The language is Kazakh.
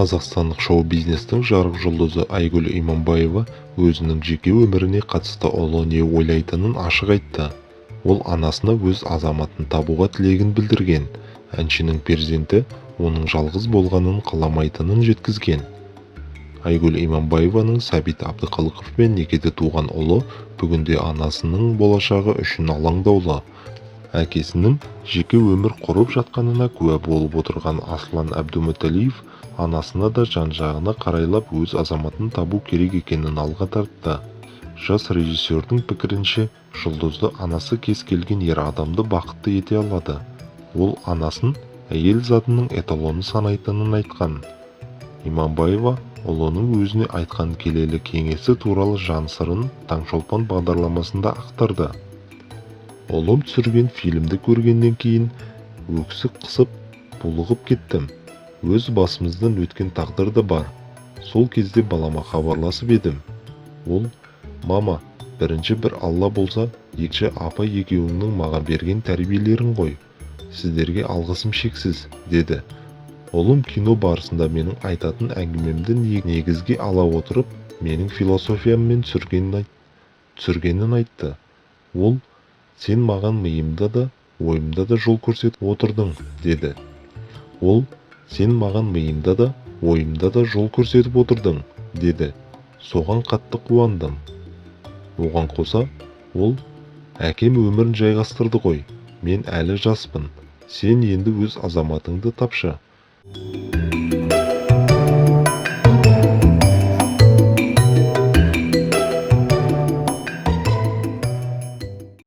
Қазақстандық шоу-бизнестің жарық жұлдызы Айгүл Иманбаева өзінің жеке өміріне қатысты ұлы не ойлайтынын ашық айтты. Ол анасына өз азаматын табуға тілегін білдірген. Әншінің перзенті оның жалғыз болғанын қаламайтынын жеткізген. Айгүл Иманбаеваның Сәбит Әбдіқалықовпен некеде туған ұлы бүгінде анасының болашағы үшін алаңдаулы. Әкесінің жеке өмір құрып жатқанына куә болып отырған Аслан Әбдімүтәлиев анасына да жан-жағына қарайлап өз азаматын табу керек екенін алға тартты. Жас режиссердің пікірінше, жұлдызды анасы кез келген ер адамды бақытты ете алады. Ол анасын әйел затының эталоны санайтынын айтқан. Иманбаева ұлының өзіне айтқан келелі кеңесі туралы жан сырын Таңшолпан бағдарламасында ақтарды. Ұлым түсірген фильмді көргеннен кейін өксік қысып, булығып кеттім. Өз басымыздан өткен тағдыр да бар. Сол кезде балама хабарласып едім. Ол, мама, бірінші бір Алла болса, екінші апа екеуіңнің маған берген тәрбиелерің ғой. Сіздерге алғысым шексіз, деді. Ұлым кино барысында менің айтатын әңгімемді негізге ала отырып, менің философияммен түсіргенін айтты. Ол, сен маған миымда да, ойымда да жол көрсетіп отырдың, деді. Ол, сен маған миымда да, ойымда да жол көрсетіп отырдың, деді. Соған қатты қуандым. Оған қоса, ол, әкем өмірін жайғастырды ғой, мен әлі жаспын, сен енді өз азаматыңды тапшы.